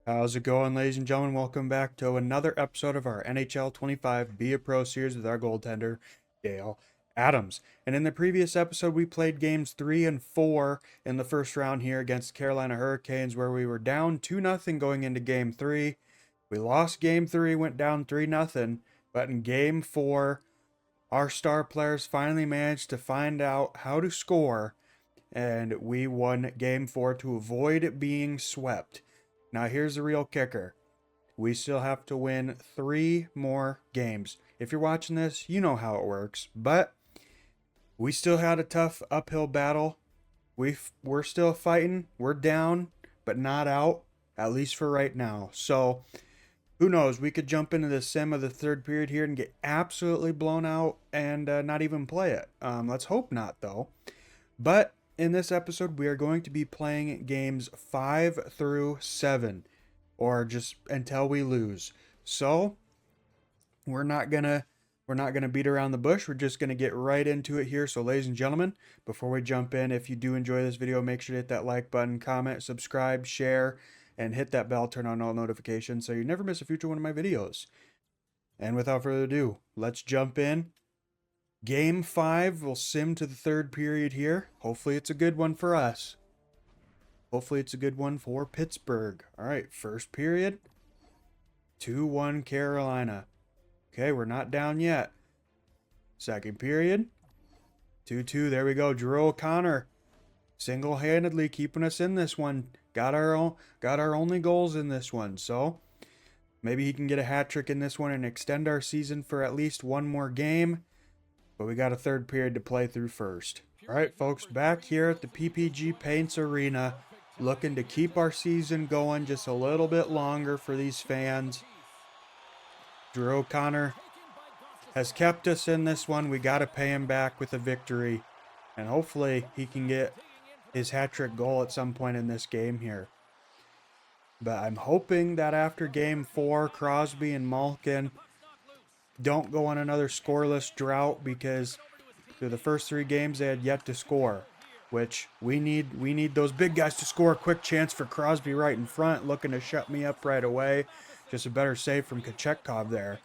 How's it going, ladies and gentlemen? Welcome back to another episode of our NHL 25 Be a Pro series with our goaltender, Dale Adams. And in the previous episode, we played games 3 and 4 in the first round here against the Carolina Hurricanes, where we were down 2-0 going into game 3. We lost game 3, went down 3-0, but in game 4, our star players finally managed to find out how to score, and we won game 4 to avoid being swept. Now, here's the real kicker. We still have to win 3 more games. If you're watching this, you know how it works. But we still had a tough uphill battle. We're still fighting. We're down, but not out, at least for right now. So, who knows? We could jump into the sim of the third period here and get absolutely blown out and not even play it. Let's hope not, though. But in this episode, we are going to be playing games 5 through 7, or just until we lose. So we're not gonna beat around the bush. We're just gonna get right into it here. So, ladies and gentlemen, before we jump in, if you do enjoy this video, make sure to hit that like button, comment, subscribe, share, and hit that bell, turn on all notifications so you never miss a future one of my videos. And without further ado, let's jump in. Game 5, we'll sim to the third period here. Hopefully it's a good one for us. Hopefully it's a good one for Pittsburgh. All right, first period. 2-1 Carolina. Okay, we're not down yet. Second period. 2-2, there we go. Drew O'Connor single-handedly keeping us in this one. Got our only goals in this one. So maybe he can get a hat trick in this one and extend our season for at least one more game. But we got a third period to play through first. All right, folks, back here at the PPG Paints Arena, looking to keep our season going just a little bit longer for these fans. Drew O'Connor has kept us in this one. We got to pay him back with a victory. And hopefully he can get his hat-trick goal at some point in this game here. But I'm hoping that after game 4, Crosby and Malkin don't go on another scoreless drought, because through the first 3 games they had yet to score, which we need those big guys to score. A quick chance for Crosby right in front, looking to shut me up right away. Just a better save from Kochetkov there.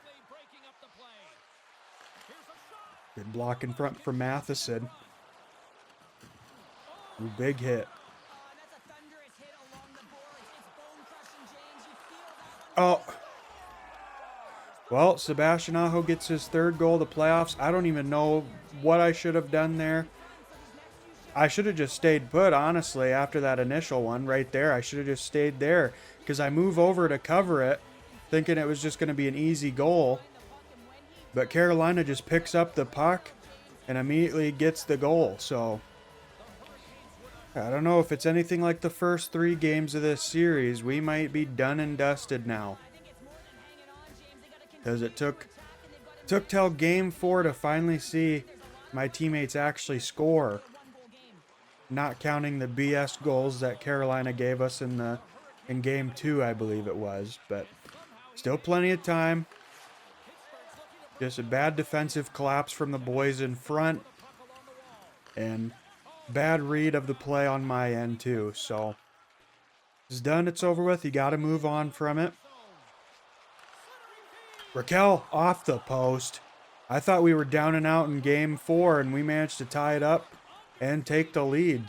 Good block in front from Matheson. Ooh, big hit. Oh. Well, Sebastian Aho gets his 3rd goal of the playoffs. I don't even know what I should have done there. I should have just stayed put, honestly, after that initial one right there. I should have just stayed there, because I move over to cover it, thinking it was just going to be an easy goal. But Carolina just picks up the puck and immediately gets the goal. So I don't know if it's anything like the first 3 games of this series. We might be done and dusted now, because it took till game 4 to finally see my teammates actually score, not counting the BS goals that Carolina gave us in game 2, I believe it was. But still plenty of time. Just a bad defensive collapse from the boys in front, and bad read of the play on my end too. So it's done, it's over with. You got to move on from it. Raquel off the post. I thought we were down and out in game 4, and we managed to tie it up and take the lead,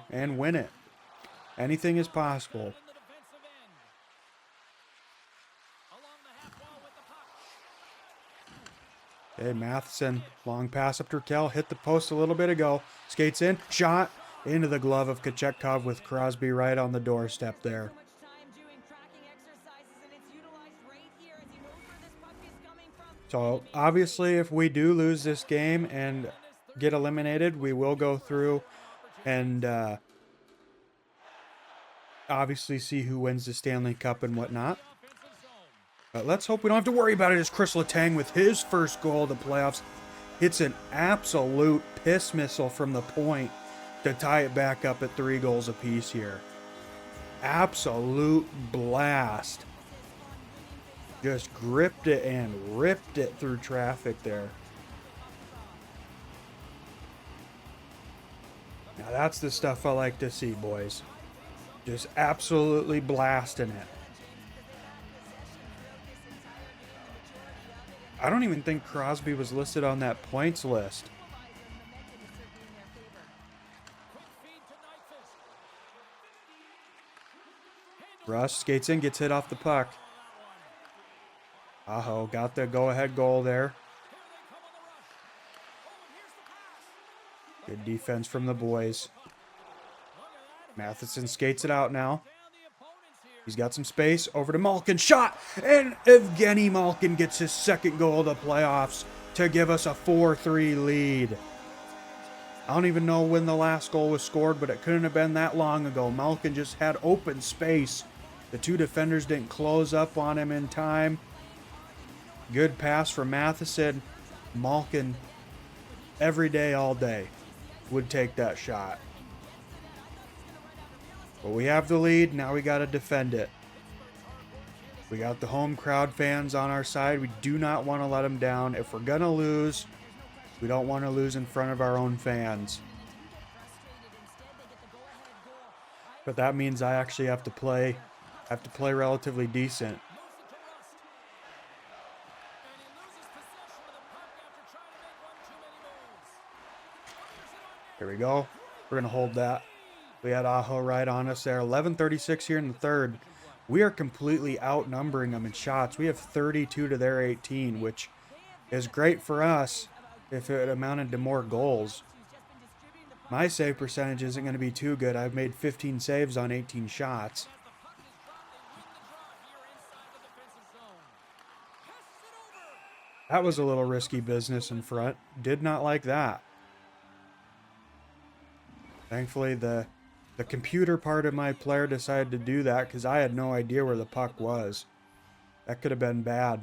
and win it. Anything is possible. Okay, Matheson, long pass up to Raquel, hit the post a little bit ago. Skates in, shot into the glove of Kochetkov with Crosby right on the doorstep there. So obviously, if we do lose this game and get eliminated, we will go through and obviously see who wins the Stanley Cup and whatnot. But let's hope we don't have to worry about it, as Chris Letang, with his first goal of the playoffs, hits an absolute piss missile from the point to tie it back up at 3 goals apiece here. Absolute blast. Just gripped it and ripped it through traffic there. Now that's the stuff I like to see, boys. Just absolutely blasting it. I don't even think Crosby was listed on that points list. Russ skates in, gets hit off the puck. Aho got the go-ahead goal there. Good defense from the boys. Matheson skates it out now. He's got some space. Over to Malkin. Shot! And Evgeny Malkin gets his second goal of the playoffs to give us a 4-3 lead. I don't even know when the last goal was scored, but it couldn't have been that long ago. Malkin just had open space. The two defenders didn't close up on him in time. Good pass from Matheson. Malkin, every day, all day, would take that shot. But we have the lead. Now we got to defend it. We got the home crowd fans on our side. We do not want to let them down. If we're going to lose, we don't want to lose in front of our own fans. But that means I actually have to play relatively decent. Here we go. We're going to hold that. We had Aho right on us there. 11:36 here in the third. We are completely outnumbering them in shots. We have 32 to their 18, which is great for us if it amounted to more goals. My save percentage isn't going to be too good. I've made 15 saves on 18 shots. That was a little risky business in front. Did not like that. Thankfully, the computer part of my player decided to do that because I had no idea where the puck was. That could have been bad.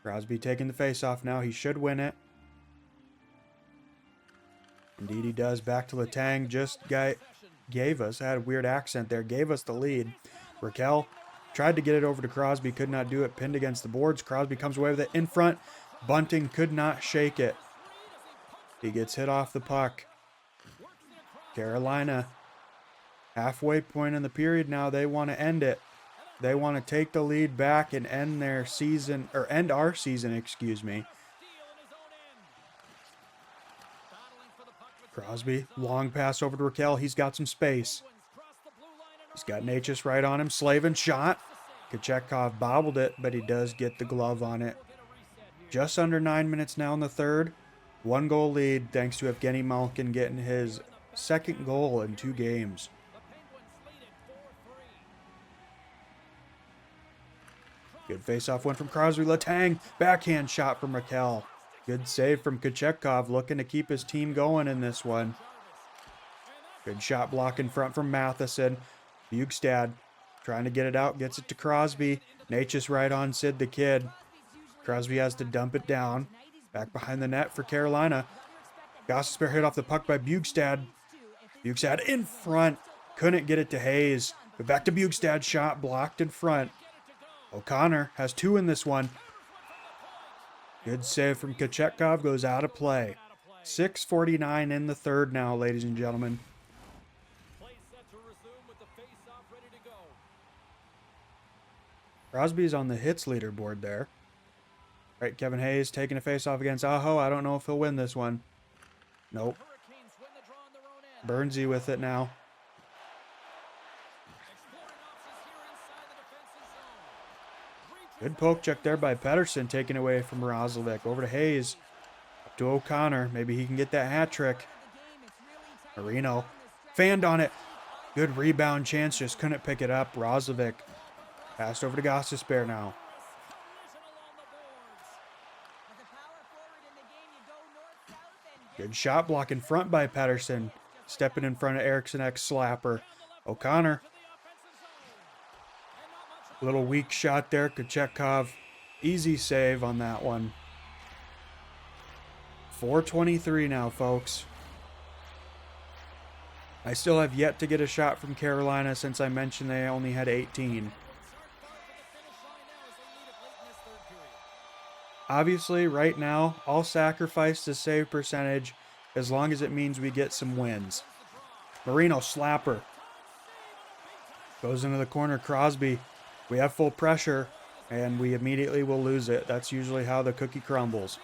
Crosby taking the face-off now. He should win it. Indeed he does. Back to Letang. Gave us, I had a weird accent there, gave us the lead. Raquel tried to get it over to Crosby. Could not do it. Pinned against the boards. Crosby comes away with it in front. Bunting could not shake it. He gets hit off the puck. Carolina, halfway point in the period now. They want to end it. They want to take the lead back and end their season, or end our season, excuse me. Crosby, long pass over to Raquel. He's got some space. He's got Natchez right on him. Slavin shot. Kochetkov bobbled it, but he does get the glove on it. Just under 9 minutes now in the third. 1 goal lead thanks to Evgeny Malkin getting his second goal in 2 games. Good face-off went from Crosby. Letang, backhand shot from Raquel. Good save from Kochetkov, looking to keep his team going in this one. Good shot block in front from Matheson. Bugstad trying to get it out, gets it to Crosby. Natchez right on Sid the Kid. Crosby has to dump it down. Back behind the net for Carolina. Gostisbehere hit off the puck by Bugstad. Bugstad in front. Couldn't get it to Hayes. But back to Bugstad. Shot blocked in front. O'Connor has 2 in this one. Good save from Kochetkov. Goes out of play. 6:49 in the third now, ladies and gentlemen. Crosby's on the hits leaderboard there. All right, Kevin Hayes taking a face-off against Aho. I don't know if he'll win this one. Nope. Burnsy with it now. Good poke check there by Pettersson, taken away from Roslovic. Over to Hayes. Up to O'Connor. Maybe he can get that hat trick. Marino fanned on it. Good rebound chance, just couldn't pick it up. Roslovic passed over to Gostisbehere now. Good shot block in front by Pettersson. Stepping in front of Eriksson X slapper. O'Connor. Little weak shot there. Kochetkov. Easy save on that one. 4:23 now, folks. I still have yet to get a shot from Carolina since I mentioned they only had 18. Obviously, right now, I'll sacrifice the save percentage as long as it means we get some wins. Marino slapper. Goes into the corner. Crosby. We have full pressure. and we immediately will lose it. That's usually how the cookie crumbles.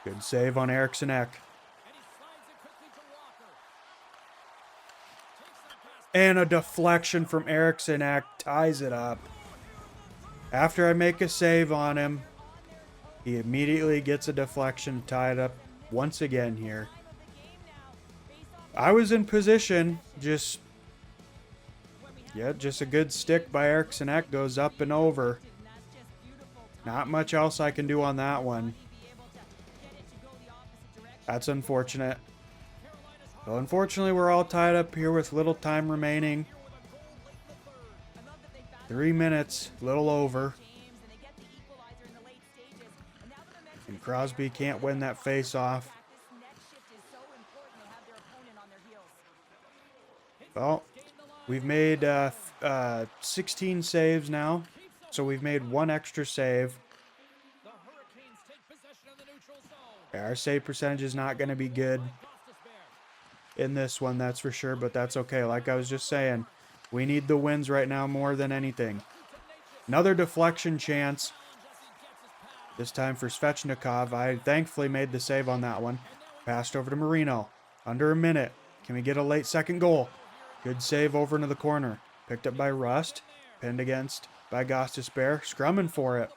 Good save on Eriksson Ek. And a deflection from Eriksson Ek ties it up. After I make a save on him, he immediately gets a deflection to tie it up once again here. I was in position, just a good stick by Eriksson Ek goes up and over. Not much else I can do on that one. That's unfortunate. So unfortunately, we're all tied up here with little time remaining. 3 minutes, little over. And Crosby can't win that face-off. Well, we've made 16 saves now, so we've made one extra save. Yeah, our save percentage is not going to be good in this one, that's for sure, but that's okay. Like I was just saying, we need the wins right now more than anything. Another deflection chance. This time for Svechnikov. I thankfully made the save on that one. Passed over to Marino. Under a minute. Can we get a late second goal? Good save over into the corner. Picked up by Rust. Pinned against by Gostisbehere. Scrumming for it.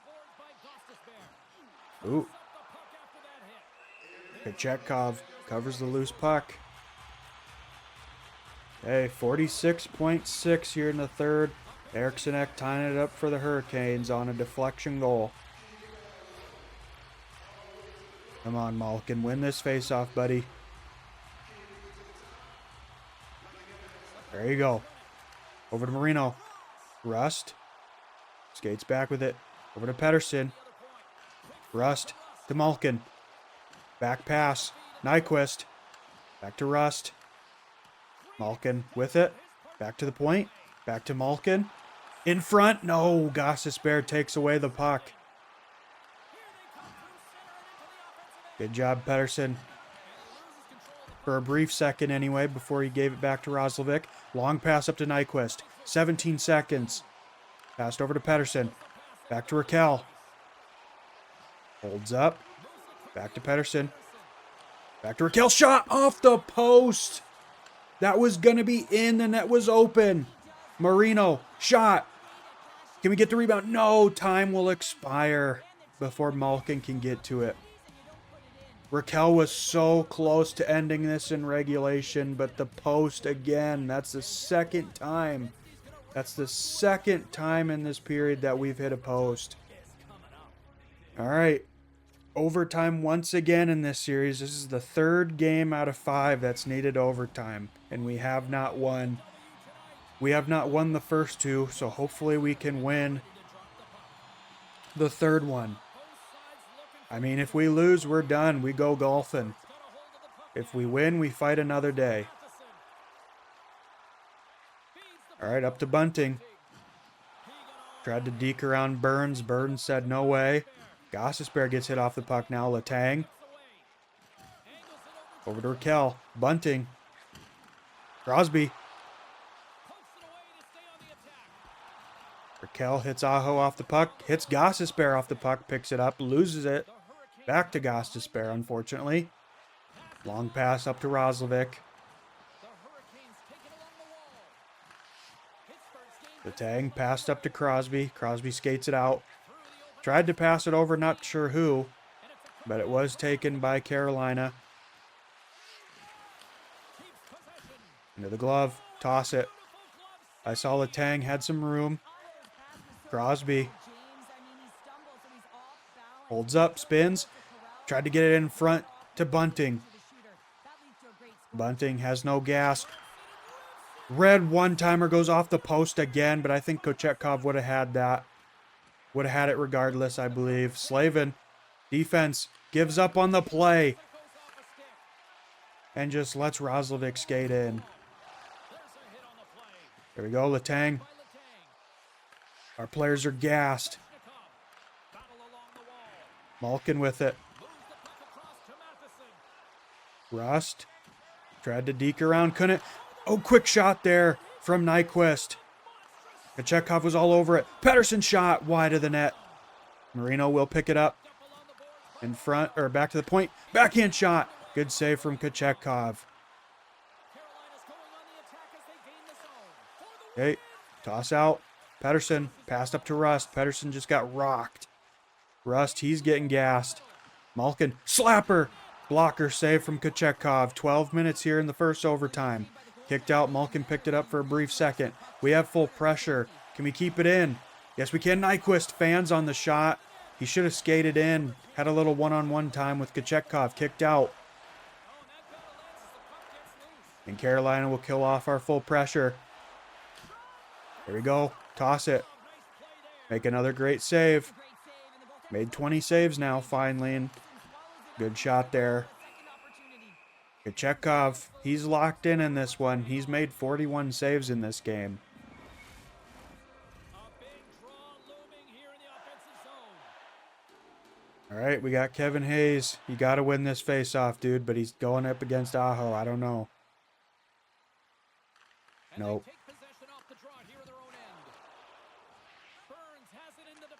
Ooh. Kochetkov covers the loose puck. Hey, 46.6 here in the third. Eriksson Ek tying it up for the Hurricanes on a deflection goal. Come on, Malkin. Win this faceoff, buddy. There you go. Over to Marino. Rust. Skates back with it. Over to Pettersson. Rust to Malkin. Back pass. Nyquist. Back to Rust. Malkin with it. Back to the point. Back to Malkin. In front. No. Gostisbehere takes away the puck. Good job, Pettersson. For a brief second anyway, before he gave it back to Roslovic. Long pass up to Nyquist. 17 seconds. Passed over to Pettersson. Back to Raquel. Holds up. Back to Pettersson. Back to Raquel. Shot off the post. That was going to be in. The net was open. Marino. Shot. Can we get the rebound? No. Time will expire before Malkin can get to it. Raquel was so close to ending this in regulation, but the post again. That's the second time. That's the second time in this period that we've hit a post. All right. Overtime once again in this series. This is the third game out of 5 that's needed overtime, and we have not won. We have not won the first 2, so hopefully we can win the third one. I mean, if we lose, we're done. We go golfing. If we win, we fight another day. All right, up to Bunting. Tried to deke around Burns. Burns said no way. Gostisbehere gets hit off the puck now. Letang. Over to Raquel. Bunting. Crosby. Raquel hits Aho off the puck. Hits Gostisbehere off the puck. Picks it up. Loses it. Back to Gostisbehere, unfortunately. Long pass up to Roslovic. Letang passed up to Crosby. Crosby skates it out. Tried to pass it over, not sure who, but it was taken by Carolina. Into the glove. Toss it. I saw Letang had some room. Crosby. Holds up, spins. Tried to get it in front to Bunting. Bunting has no gas. Red one-timer goes off the post again, but I think Kochetkov would have had that. Would have had it regardless, I believe. Slavin, defense, gives up on the play. And just lets Roslovic skate in. There we go, Letang. Our players are gassed. Malkin with it. Rust. Tried to deke around, couldn't. Oh, quick shot there from Nyquist. Kochetkov was all over it. Pettersson shot wide of the net. Marino will pick it up. In front, or back to the point. Backhand shot. Good save from Kochetkov. Okay, toss out. Pettersson passed up to Rust. Pettersson just got rocked. Rust, he's getting gassed. Malkin, slapper. Blocker save from Kochetkov. 12 minutes here in the first overtime. Kicked out. Malkin picked it up for a brief second. We have full pressure. Can we keep it in? Yes, we can. Nyquist, fans on the shot. He should have skated in. Had a little one-on-one time with Kochetkov. Kicked out. And Carolina will kill off our full pressure. Here we go. Toss it. Make another great save. Made 20 saves now, finally. And good shot there. Kochetkov, he's locked in this one. He's made 41 saves in this game. All right, we got Kevin Hayes. You got to win this face-off, dude, but he's going up against Aho. I don't know. Nope.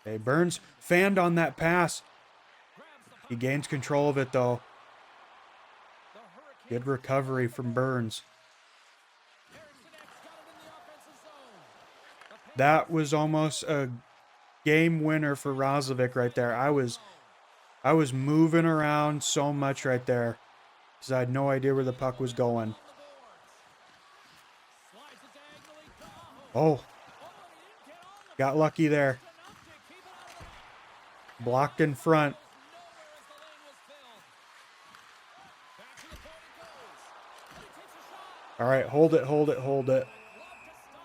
Hey, Burns fanned on that pass. He gains control of it, though. Good recovery from Burns. That was almost a game winner for Roslovic right there. I was moving around so much right there because I had no idea where the puck was going. Oh, got lucky there. Blocked in front. All right, hold it, hold it, hold it.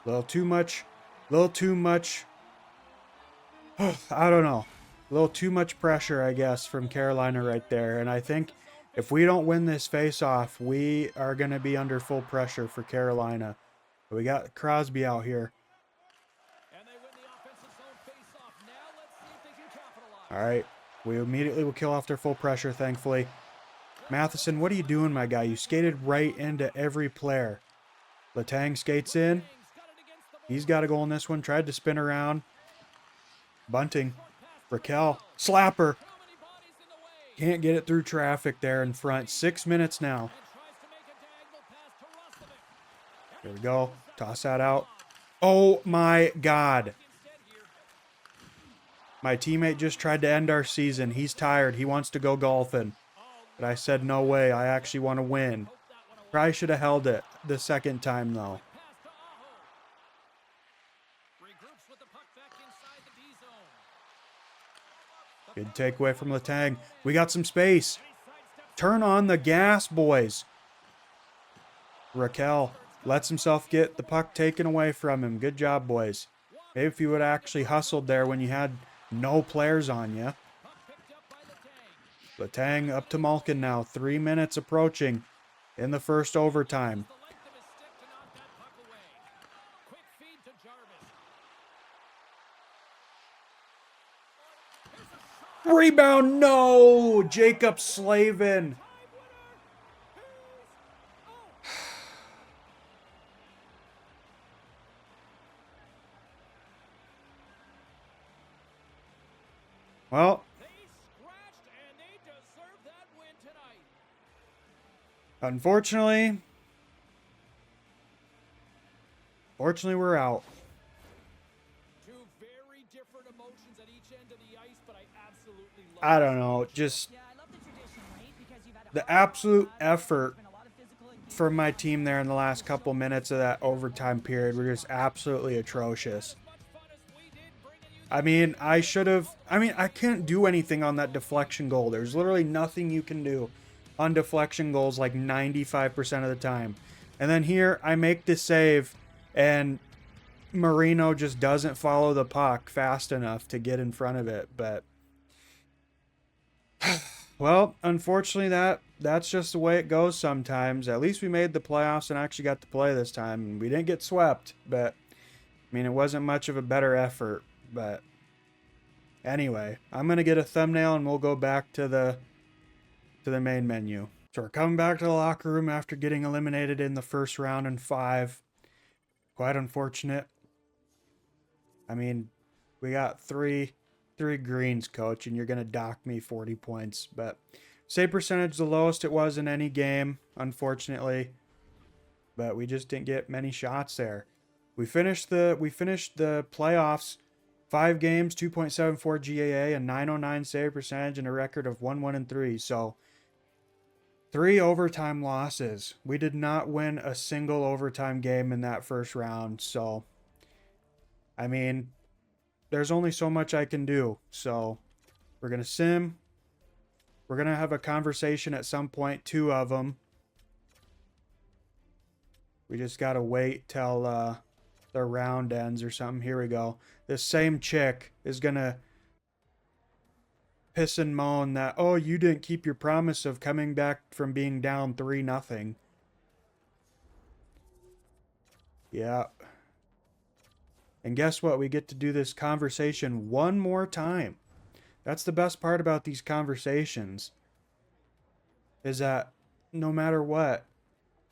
A little too much. A little too much. I don't know. A little too much pressure, I guess, from Carolina right there. And I think if we don't win this face-off, we are going to be under full pressure for Carolina. But we got Crosby out here. All right. We immediately will kill off their full pressure, thankfully. Matheson, what are you doing, my guy? You skated right into every player. Letang skates in. He's got a goal in this one. Tried to spin around. Bunting. Raquel. Slapper. Can't get it through traffic there in front. 6 minutes now. Here we go. Toss that out. Oh my God. My teammate just tried to end our season. He's tired. He wants to go golfing. But I said, no way. I actually want to win. Probably should have held it the second time, though. Good takeaway from Letang. We got some space. Turn on the gas, boys. Raquel lets himself get the puck taken away from him. Good job, boys. Maybe if you would have actually hustled there when you had no players on you. Letang up to Malkin now. 3 minutes approaching in the first overtime. Rebound, no! Jacob Slavin. Well, unfortunately, we're out. I don't know, just the absolute effort from my team there in the last couple minutes of that overtime period were just absolutely atrocious. I mean, I couldn't do anything on that deflection goal. There's literally nothing you can do on deflection goals like 95% of the time. And then here, I make the save, and Marino just doesn't follow the puck fast enough to get in front of it. But, well, unfortunately, that's just the way it goes sometimes. At least we made the playoffs and actually got to play this time. We didn't get swept, but, I mean, it wasn't much of a better effort. But anyway, I'm going to get a thumbnail and we'll go back to the main menu. So we're coming back to the locker room after getting eliminated in the first round in 5. Quite unfortunate. I mean, we got three greens, coach, and you're gonna dock me 40 points. But save percentage the lowest it was in any game, unfortunately. But we just didn't get many shots there. We finished the playoffs, 5 games, 2.74 GAA, a 909 save percentage, and a record of 1-1-3. So 3 overtime losses. We did not win a single overtime game in that first round. So, I mean, there's only so much I can do. So, we're going to sim. We're going to have a conversation at some point, 2 of them. We just got to wait till the round ends or something. Here we go. This same chick is going to piss and moan that, oh, you didn't keep your promise of coming back from being down 3-0. Yeah. And guess what? We get to do this conversation one more time. That's the best part about these conversations. Is that no matter what,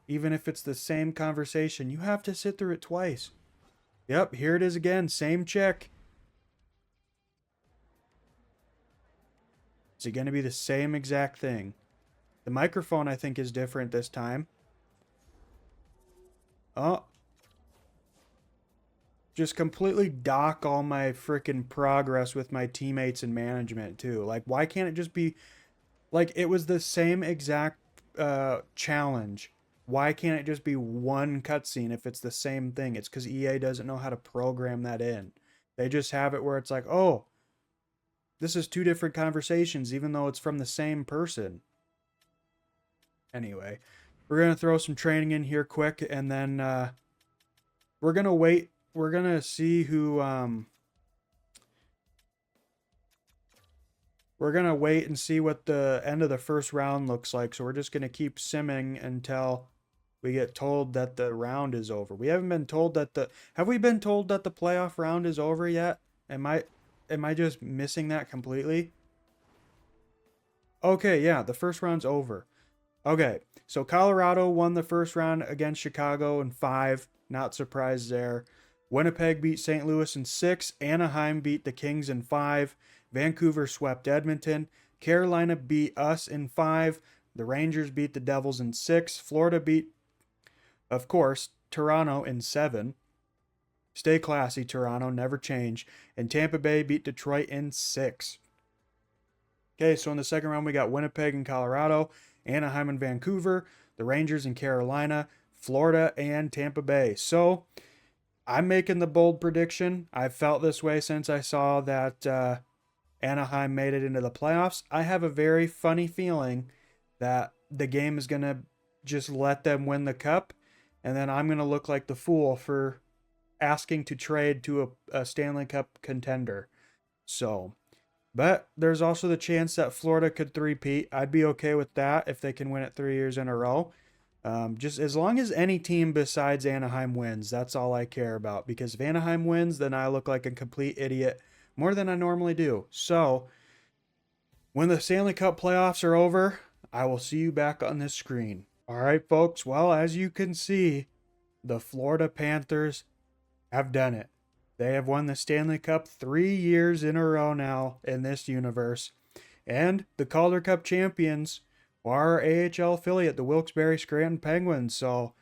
even if it's the same conversation, you have to sit through it twice. Yep, here it is again. Same chick. Is it going to be the same exact thing? The microphone, I think, is different this time. Oh. Just completely dock all my freaking progress with my teammates and management, too. Like, why can't it just be... Like, it was the same exact challenge. Why can't it just be one cutscene if it's the same thing? It's because EA doesn't know how to program that in. They just have it where it's like, oh, this is 2 different conversations, even though it's from the same person. Anyway, we're going to throw some training in here quick, and then we're going to wait. We're going to see who... we're going to wait and see what the end of the first round looks like. So we're just going to keep simming until we get told that the round is over. We haven't been told that the... Have we been told that the playoff round is over yet? Am I just missing that completely? Okay, yeah, the first round's over. Okay, so Colorado won the first round against Chicago in 5. Not surprised there. Winnipeg beat St. Louis in 6. Anaheim beat the Kings in 5. Vancouver swept Edmonton. Carolina beat us in 5. The Rangers beat the Devils in 6. Florida beat, of course, Toronto in 7. Stay classy, Toronto, never change. And Tampa Bay beat Detroit in 6. Okay, so in the second round, we got Winnipeg and Colorado, Anaheim and Vancouver, the Rangers and Carolina, Florida and Tampa Bay. So I'm making the bold prediction. I've felt this way since I saw that Anaheim made it into the playoffs. I have a very funny feeling that the game is going to just let them win the cup, and then I'm going to look like the fool for asking to trade to a Stanley Cup contender. So, but there's also the chance that Florida could three-peat. I'd be okay with that if they can win it 3 years in a row. Just as long as any team besides Anaheim wins, that's all I care about. Because if Anaheim wins, then I look like a complete idiot more than I normally do. So, when the Stanley Cup playoffs are over, I will see you back on this screen. All right, folks. Well, as you can see, the Florida Panthers have done it. They have won the Stanley Cup 3 years in a row now in this universe. And the Calder Cup champions are our AHL affiliate, the Wilkes-Barre Scranton Penguins. So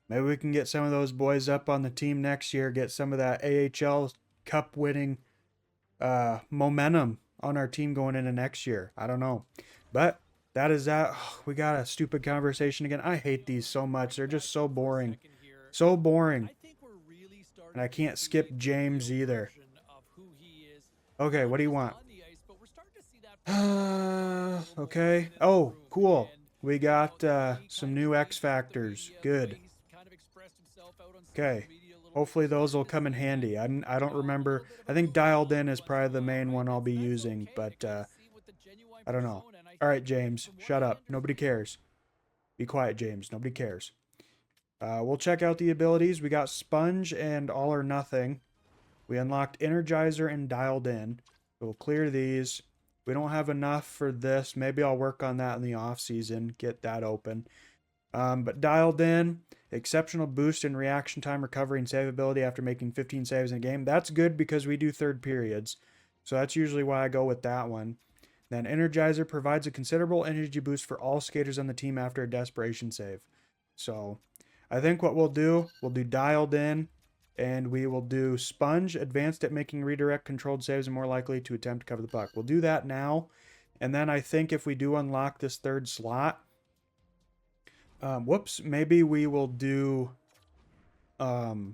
maybe we can get some of those boys up on the team next year, get some of that AHL Cup winning momentum on our team going into next year. I don't know. But that is that. Oh, we got a stupid conversation again. I hate these so much. They're just so boring. So boring. And I can't skip James either. Okay, what do you want? Okay. Oh, cool. We got some new X Factors. Good. Okay. Hopefully those will come in handy. I don't remember. I think Dialed In is probably the main one I'll be using, but I don't know. All right, James, shut up. Nobody cares. Be quiet, James. Nobody cares. We'll check out the abilities. We got Sponge and All or Nothing. We unlocked Energizer and Dialed In. We'll clear these. We don't have enough for this. Maybe I'll work on that in the off season. Get that open. But dialed in, exceptional boost in reaction time, recovery, and save ability after making 15 saves in a game. That's good because we do third periods. So that's usually why I go with that one. Then Energizer provides a considerable energy boost for all skaters on the team after a desperation save. So I think what we'll do dialed in, and we will do sponge, advanced at making redirect controlled saves and more likely to attempt to cover the puck. We'll do that now. And then I think if we do unlock this third slot, maybe we will do, all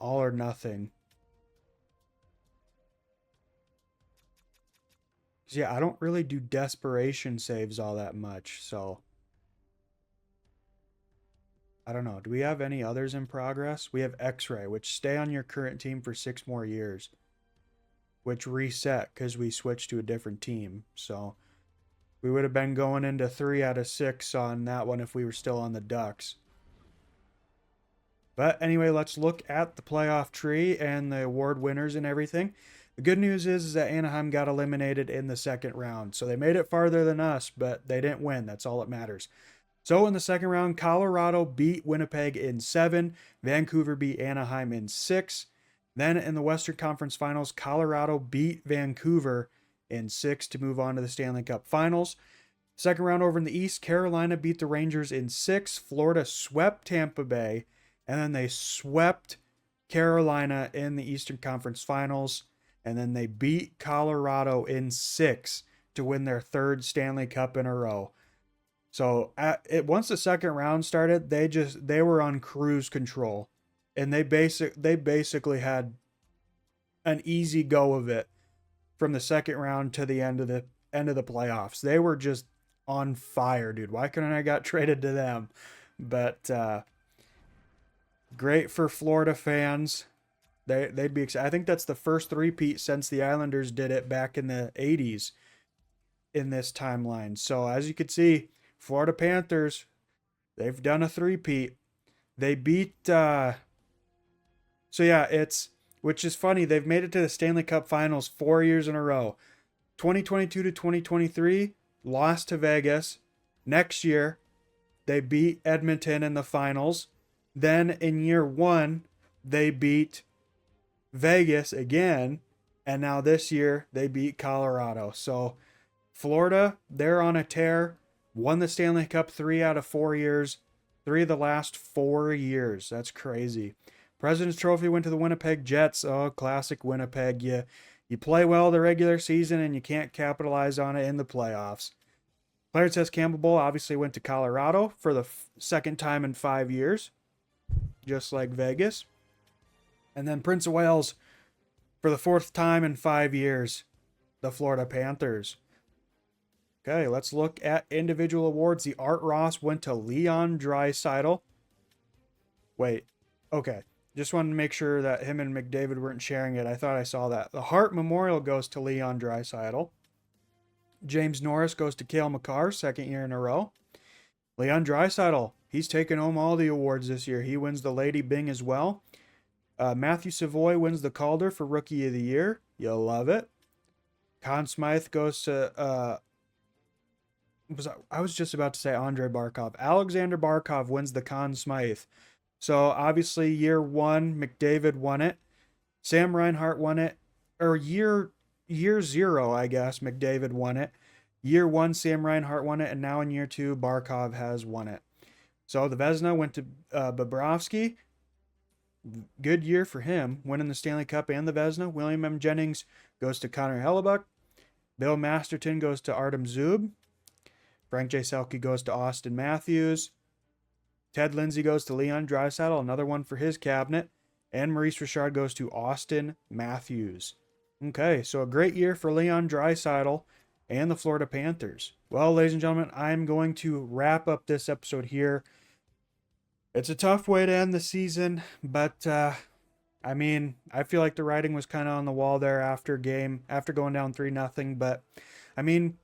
or nothing. Yeah, I don't really do desperation saves all that much, so I don't know. Do we have any others in progress? We have X-Ray, which stay on your current team for 6 more years, which reset because we switched to a different team. So we would have been going into 3 out of 6 on that one if we were still on the Ducks. But anyway, let's look at the playoff tree and the award winners and everything. The good news is that Anaheim got eliminated in the second round. So they made it farther than us, but they didn't win. That's all that matters. So in the second round, Colorado beat Winnipeg in 7. Vancouver beat Anaheim in 6. Then in the Western Conference Finals, Colorado beat Vancouver in 6 to move on to the Stanley Cup Finals. Second round over in the East, Carolina beat the Rangers in 6. Florida swept Tampa Bay. And then they swept Carolina in the Eastern Conference Finals. And then they beat Colorado in 6 to win their 3rd Stanley Cup in a row. So once the second round started, they were on cruise control, and they basically had an easy go of it from the second round to the end of the playoffs. They were just on fire, dude. Why couldn't I got traded to them? But great for Florida fans. They'd be excited. I think that's the first three-peat since the Islanders did it back in the 80s in this timeline. So as you can see, Florida Panthers, they've done a three-peat. They beat, which is funny, they've made it to the Stanley Cup Finals 4 years in a row. 2022 to 2023, lost to Vegas. Next year, they beat Edmonton in the finals. Then in year 1, they beat Vegas again. And now this year, they beat Colorado. So Florida, they're on a tear. Won the Stanley Cup 3 out of 4 years. 3 of the last 4 years. That's crazy. President's Trophy went to the Winnipeg Jets. Oh, classic Winnipeg. You play well the regular season and you can't capitalize on it in the playoffs. Clarence S. Campbell Bowl obviously went to Colorado for the second time in 5 years. Just like Vegas. And then Prince of Wales for the 4th time in 5 years. The Florida Panthers. Okay, let's look at individual awards. The Art Ross went to Leon Draisaitl. Wait, okay. Just wanted to make sure that him and McDavid weren't sharing it. I thought I saw that. The Hart Memorial goes to Leon Draisaitl. James Norris goes to Cale Makar, 2nd year in a row. Leon Draisaitl, he's taken home all the awards this year. He wins the Lady Byng as well. Matthew Savoy wins the Calder for Rookie of the Year. You'll love it. Conn Smythe goes to... I was just about to say Andrei Barkov. Alexander Barkov wins the Conn Smythe. So obviously year 1, McDavid won it. Sam Reinhart won it. Or year 0, I guess, McDavid won it. Year 1, Sam Reinhart won it. And now in year 2, Barkov has won it. So the Vezina went to Bobrovsky. Good year for him, winning the Stanley Cup and the Vezina. William M. Jennings goes to Connor Hellebuck. Bill Masterton goes to Artem Zub. Frank J. Selke goes to Austin Matthews. Ted Lindsay goes to Leon Draisaitl, another one for his cabinet. And Maurice Richard goes to Austin Matthews. Okay, so a great year for Leon Draisaitl and the Florida Panthers. Well, ladies and gentlemen, I'm going to wrap up this episode here. It's a tough way to end the season, but I feel like the writing was kind of on the wall there after going down 3-0. But I mean,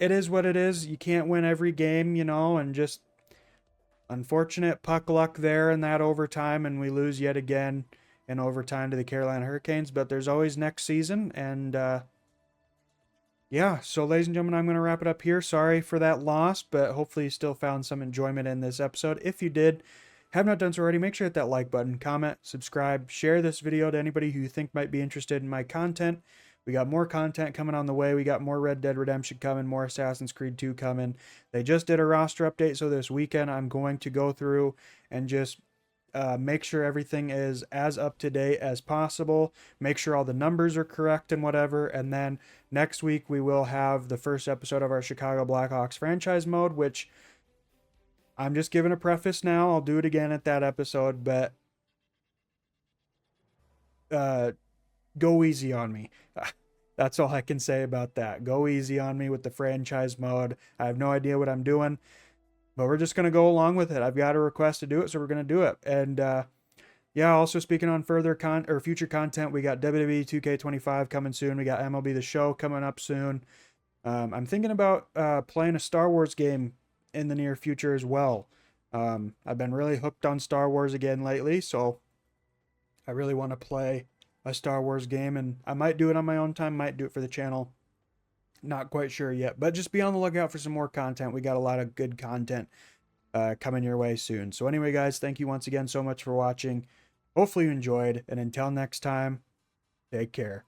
it is what it is. You can't win every game, and just unfortunate puck luck there in that overtime, and we lose yet again in overtime to the Carolina Hurricanes. But there's always next season, and yeah, so ladies and gentlemen, I'm going to wrap it up here. Sorry for that loss, but hopefully you still found some enjoyment in this episode. If you did, have not done so already, make sure to hit that like button, comment, subscribe, share this video to anybody who you think might be interested in my content. We got more content coming on the way. We got more Red Dead Redemption coming, more Assassin's Creed 2 coming. They just did a roster update, so this weekend I'm going to go through and just make sure everything is as up to date as possible, make sure all the numbers are correct and whatever. And then next week we will have the first episode of our Chicago Blackhawks franchise mode, which I'm just giving a preface now. I'll do it again at that episode, but uh, go easy on me. That's all I can say about that. Go easy on me with the franchise mode. I have no idea what I'm doing, but we're just going to go along with it. I've got a request to do it, so we're going to do it. And yeah, also speaking on further future content, we got WWE 2K25 coming soon. We got MLB The Show coming up soon. I'm thinking about playing a Star Wars game in the near future as well. I've been really hooked on Star Wars again lately, so I really want to play a Star Wars game, and I might do it on my own time, might do it for the channel. Not quite sure yet, but just be on the lookout for some more content. We got a lot of good content coming your way soon. So anyway, guys, thank you once again so much for watching. Hopefully you enjoyed, and until next time, take care.